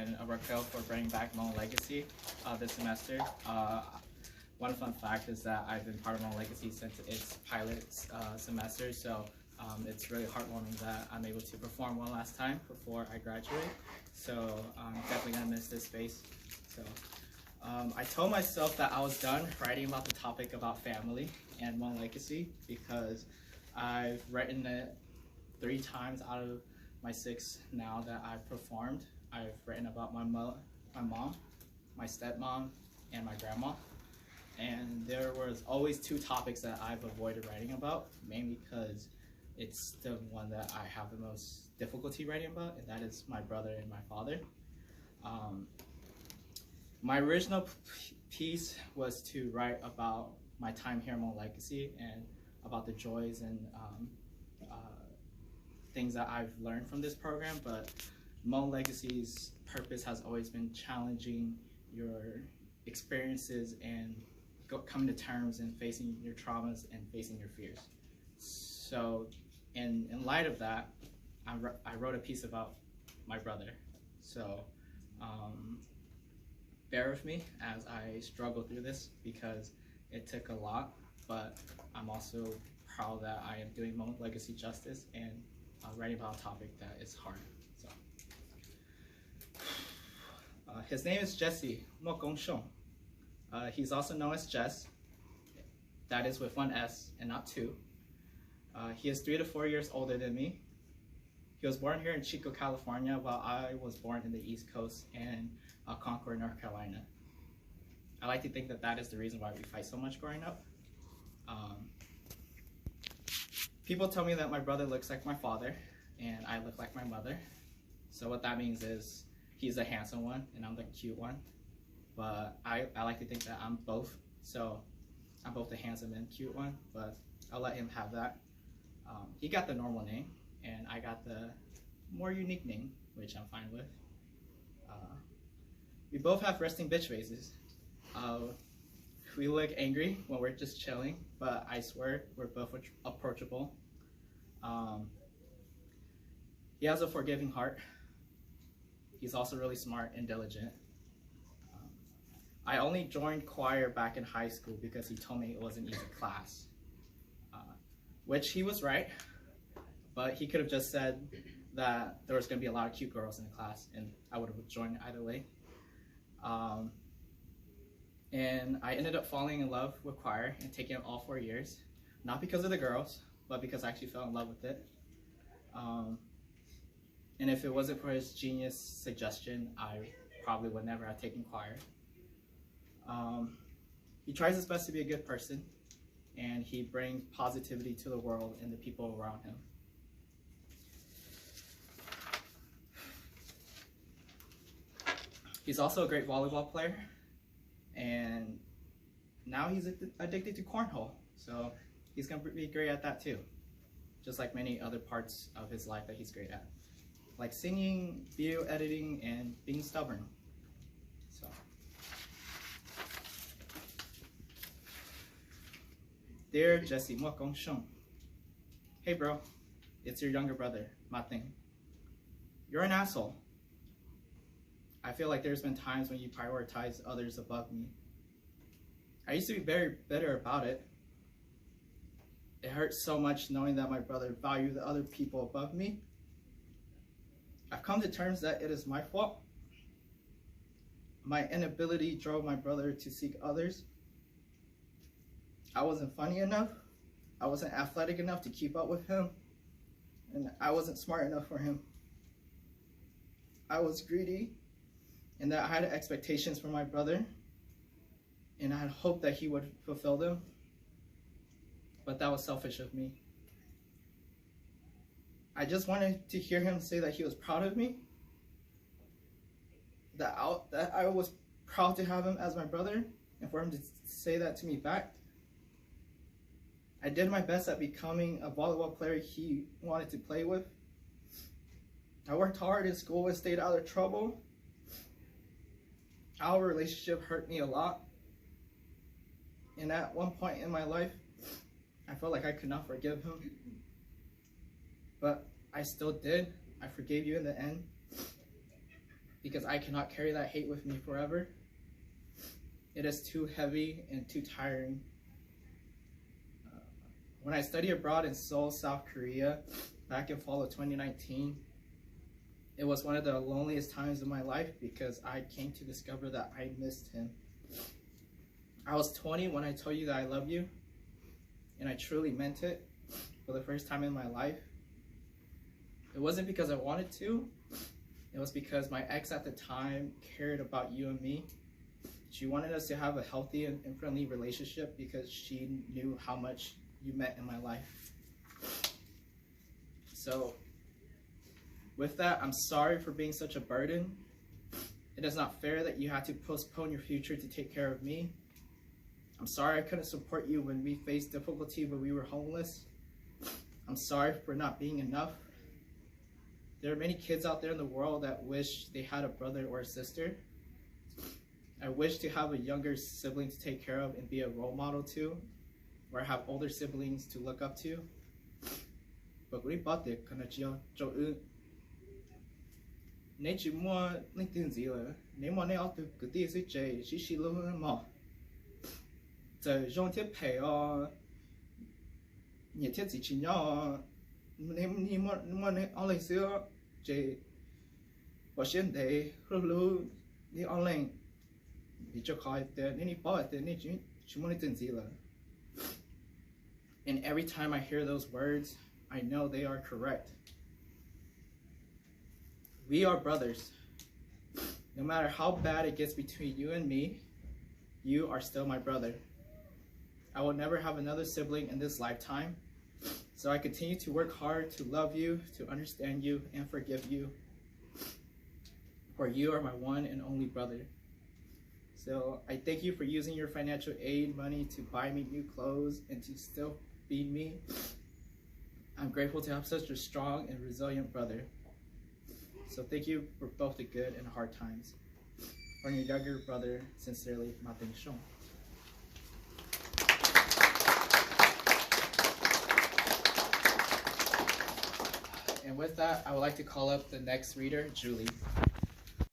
and Raquel for bringing back Hmong Legacy this semester. One fun fact is that I've been part of Hmong Legacy since its pilot semester, so it's really heartwarming that I'm able to perform one last time before I graduate. So I'm definitely gonna miss this space. So I told myself that I was done writing about the topic about family and Hmong Legacy because I've written it 3 times out of my 6 now that I've performed. I've written about my mom, my stepmom, and my grandma. And there was always 2 topics that I've avoided writing about, mainly because it's the one that I have the most difficulty writing about, and that is my brother and my father. My original piece was to write about my time here at Hmong Legacy and about the joys and things that I've learned from this program, but Hmong Legacy's purpose has always been challenging your experiences and coming to terms and facing your traumas and facing your fears. So in light of that, I wrote a piece about my brother. So bear with me as I struggle through this because it took a lot, but I'm also proud that I am doing Hmong Legacy justice and writing about a topic that is hard. So his name is Jesse Mokong Shong. He's also known as Jess. That is with 1 S and not 2. He is 3 to 4 years older than me. He was born here in Chico, California, while I was born in the East Coast in Concord, North Carolina. I like to think that that is the reason why we fight so much growing up. People tell me that my brother looks like my father and I look like my mother. So what that means is he's the handsome one and I'm the cute one. But I like to think that I'm both. So I'm both the handsome and cute one, but I'll let him have that. He got the normal name and I got the more unique name, which I'm fine with. We both have resting bitch faces. We look angry when we're just chilling, but I swear we're both approachable. He has a forgiving heart. He's also really smart and diligent. I only joined choir back in high school because he told me it was an easy class, which he was right, but he could have just said that there was going to be a lot of cute girls in the class and I would have joined either way. And I ended up falling in love with choir and taking it all 4 years, not because of the girls, but because I actually fell in love with it. And if it wasn't for his genius suggestion, I probably would never have taken choir. He tries his best to be a good person, and he brings positivity to the world and the people around him. He's also a great volleyball player, and now he's addicted to cornhole, so he's gonna be great at that too, just like many other parts of his life that he's great at, like singing, video editing, and being stubborn. So dear Jesse Mokong Shong, hey bro, it's your younger brother, Mating. You're an asshole. I feel like there's been times when you prioritize others above me. I used to be very bitter about it. It hurts so much knowing that my brother valued the other people above me. I've come to terms that it is my fault. My inability drove my brother to seek others. I wasn't funny enough. I wasn't athletic enough to keep up with him. And I wasn't smart enough for him. I was greedy, and that I had expectations for my brother, and I had hoped that he would fulfill them, but that was selfish of me. I just wanted to hear him say that he was proud of me, that I was proud to have him as my brother, and for him to say that to me back. I did my best at becoming a volleyball player he wanted to play with. I worked hard in school and stayed out of trouble. Our relationship hurt me a lot. And at one point in my life, I felt like I could not forgive him. But I still did. I forgave you in the end. because I cannot carry that hate with me forever. It is too heavy and too tiring. When I studied abroad in Seoul, South Korea, back in fall of 2019, it was one of the loneliest times of my life because I came to discover that I missed him. I was 20 when I told you that I love you, and I truly meant it for the first time in my life. It wasn't because I wanted to, it was because my ex at the time cared about you and me. She wanted us to have a healthy and friendly relationship because she knew how much you meant in my life. So, with that, I'm sorry for being such a burden. It is not fair that you had to postpone your future to take care of me. I'm sorry I couldn't support you when we faced difficulty when we were homeless. I'm sorry for not being enough. There are many kids out there in the world that wish they had a brother or a sister. I wish to have a younger sibling to take care of and be a role model to, or have older siblings to look up to. But we bought the kind of Joe. Nature more LinkedIn zilla. Name on out to good days with Jay. She look at more. The Jean Tipe or Yetizi Chino. Name more only zero Jay. Washington Day, Hulu, the online. And every time I hear those words, I know they are correct. We are brothers. No matter how bad it gets between you and me, you are still my brother. I will never have another sibling in this lifetime, so I continue to work hard to love you, to understand you, and forgive you, for you are my one and only brother. So I thank you for using your financial aid money to buy me new clothes and to still feed me. I'm grateful to have such a strong and resilient brother. So thank you for both the good and hard times. From your younger brother, sincerely, Martin Shong. And with that, I would like to call up the next reader, Julie.